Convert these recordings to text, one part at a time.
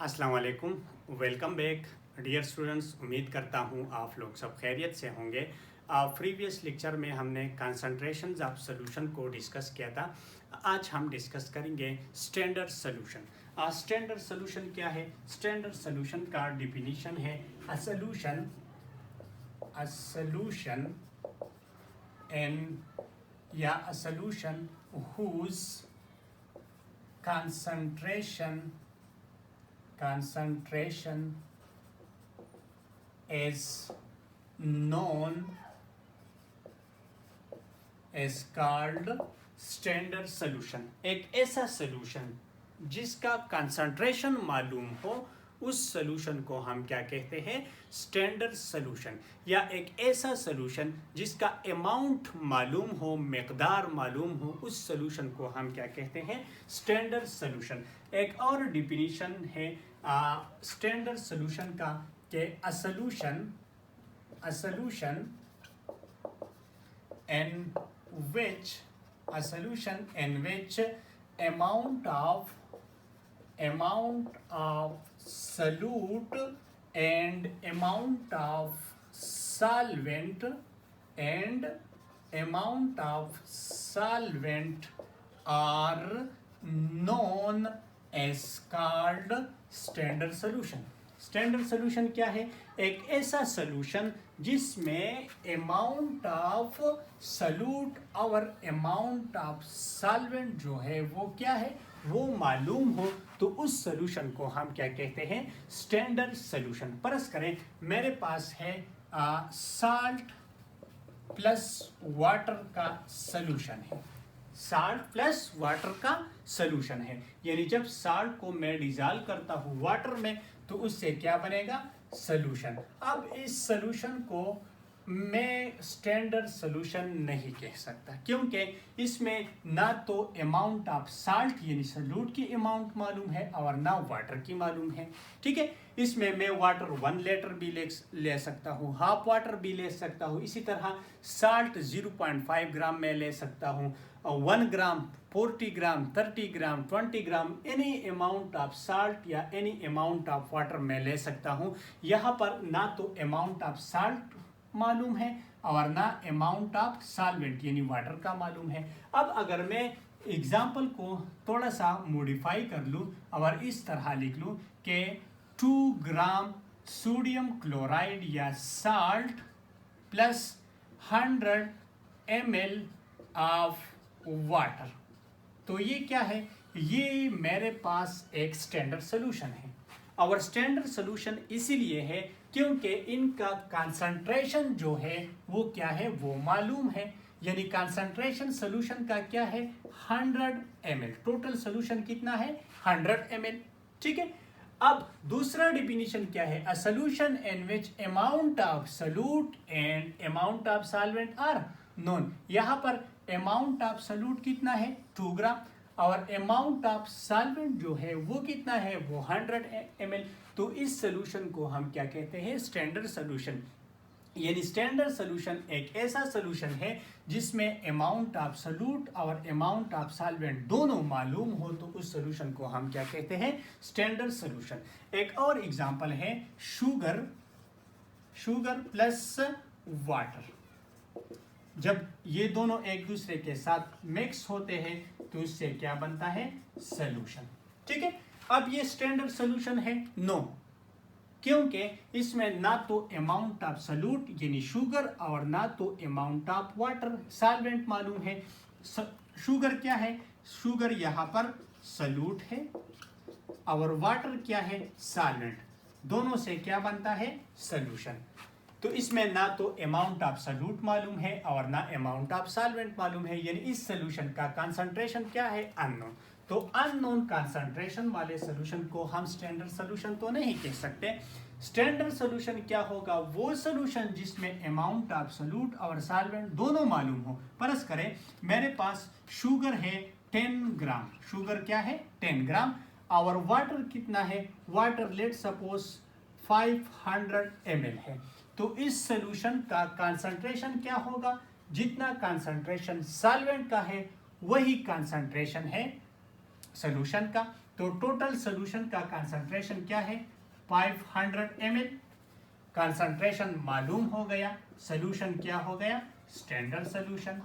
अस्सलाम वालेकुम, welcome back dear students. उम्मीद करता हूँ आप लोग सब खैरियत से होंगे। प्रीवियस लेक्चर में हमने कंसंट्रेशंस ऑफ सोल्यूशन को डिस्कस किया था। आज हम डिस्कस करेंगे स्टैंडर्ड सोल्यूशन। स्टैंडर्ड सोल्यूशन क्या है? स्टैंडर्ड सोल्यूशन का डिफिनीशन है अ सोल्यूशन एन या a solution whose concentration is known is called standard solution। एक ऐसा solution जिसका concentration मालूम हो, उस solution को हम क्या कहते हैं? standard solution। या एक ऐसा solution जिसका amount मालूम हो, मकदार मालूम हो, उस solution को हम क्या कहते हैं? standard solution। एक और definition है standard solution का कि a solution in which amount of solute and amount of solvent are known as called standard solution। Standard solution क्या है? एक ऐसा सोल्यूशन जिसमें अमाउंट ऑफ सॉल्यूट और अमाउंट ऑफ सॉल्वेंट जो है वो क्या है, वो मालूम हो, तो उस सोल्यूशन को हम क्या कहते हैं? Standard solution. परस करें, मेरे पास है साल्ट प्लस वाटर का सोल्यूशन है। साल्ट प्लस वाटर का सोल्यूशन है, यानी जब साल्ट को मैं डिजॉल्व करता हूँ वाटर में तो उससे क्या बनेगा? सोल्यूशन। अब इस सोल्यूशन को मैं स्टैंडर्ड सोल्यूशन नहीं कह सकता, क्योंकि इसमें ना तो अमाउंट ऑफ साल्ट यानी सॉल्यूट की अमाउंट मालूम है और ना वाटर की मालूम है। ठीक है, इसमें मैं वाटर 1 लीटर भी ले सकता हूँ, हाफ वाटर भी ले सकता हूँ। इसी तरह साल्ट 0.5 ग्राम में ले सकता हूँ, 1 ग्राम, 40 ग्राम, 30 ग्राम, 20 ग्राम, एनी अमाउंट ऑफ साल्ट या एनी अमाउंट ऑफ वाटर मैं ले सकता हूँ। यहाँ पर ना तो अमाउंट ऑफ साल्ट मालूम है और ना अमाउंट ऑफ सॉल्वेंट यानी वाटर का मालूम है। अब अगर मैं एग्जाम्पल को थोड़ा सा मॉडिफाई कर लूँ और इस तरह लिख लूँ कि 2 ग्राम सोडियम क्लोराइड या salt plus 100 ml of water, तो ये क्या है? ये मेरे पास एक स्टैंडर्ड सोल्यूशन है। और स्टैंडर्ड सोल्यूशन इसीलिए है क्योंकि इनका कंसंट्रेशन जो है वो क्या है, वो मालूम है। यानी कंसंट्रेशन सोल्यूशन का क्या है? 100 ml। टोटल सोल्यूशन कितना है? 100 ml। ठीक है, अब दूसरा डिफिनीशन क्या है? A solution in which amount of solute and amount of solvent are known. यहाँ पर अमाउंट ऑफ सॉल्यूट कितना है? 2 ग्राम, और अमाउंट ऑफ सॉल्वेंट जो है वो कितना है? वो 100 ml। तो इस सोल्यूशन को हम क्या कहते हैं? Standard solution. यानी स्टैंडर्ड सोल्यूशन एक ऐसा सोल्यूशन है जिसमें अमाउंट ऑफ सॉल्यूट और अमाउंट ऑफ सॉल्वेंट दोनों मालूम हो, तो उस सोल्यूशन को हम क्या कहते हैं? Standard solution. एक और एग्जांपल है शुगर प्लस वाटर। जब ये दोनों एक दूसरे के साथ मिक्स होते हैं तो इससे क्या बनता है? सॉल्यूशन। ठीक है, अब ये स्टैंडर्ड सॉल्यूशन है? नो, क्योंकि इसमें ना तो अमाउंट ऑफ सॉल्यूट यानी शुगर और ना तो अमाउंट ऑफ वाटर सॉल्वेंट मालूम है। शुगर क्या है? शुगर यहाँ पर सॉल्यूट है और वाटर क्या है? सॉल्वेंट। दोनों से क्या बनता है? सॉल्यूशन। तो इसमें ना तो अमाउंट ऑफ सॉल्यूट मालूम है और ना अमाउंट ऑफ सॉल्वेंट मालूम है, यानी इस सॉल्यूशन का कंसंट्रेशन क्या है? अननोन। तो अननोन कंसंट्रेशन वाले सॉल्यूशन को हम स्टैंडर्ड सॉल्यूशन तो नहीं कह सकते। स्टैंडर्ड सॉल्यूशन क्या होगा? वो सॉल्यूशन जिसमें अमाउंट ऑफ सॉल्यूट और सॉल्वेंट दोनों मालूम हो। परस करें, मेरे पास शुगर है 10 ग्राम। शुगर क्या है? 10 ग्राम। और वाटर कितना है? वाटर लेट सपोज 500 ml है। तो इस सॉल्यूशन का कंसंट्रेशन क्या होगा? जितना कंसंट्रेशन सॉल्वेंट का है वही कंसंट्रेशन है सॉल्यूशन का। तो टोटल सोल्यूशन का कंसंट्रेशन क्या है 500 ml। कंसंट्रेशन मालूम हो गया, सोल्यूशन क्या हो गया स्टैंडर्ड सोल्यूशन।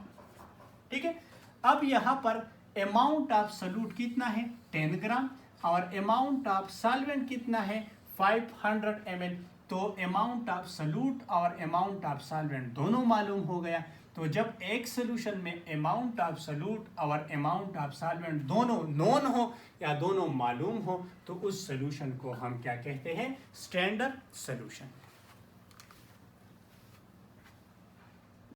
ठीक है, अब यहाँ पर अमाउंट ऑफ सोल्यूट कितना है 10 ग्राम और अमाउंट ऑफ सॉल्वेंट कितना है 500 ml। तो अमाउंट ऑफ सोल्यूट और अमाउंट ऑफ सॉल्वेंट दोनों मालूम हो गया। तो जब एक सोल्यूशन में अमाउंट ऑफ सोल्यूट और अमाउंट ऑफ सॉल्वेंट दोनों नोन हो या दोनों मालूम हो तो उस सोल्यूशन को हम क्या कहते हैं स्टैंडर्ड सोल्यूशन।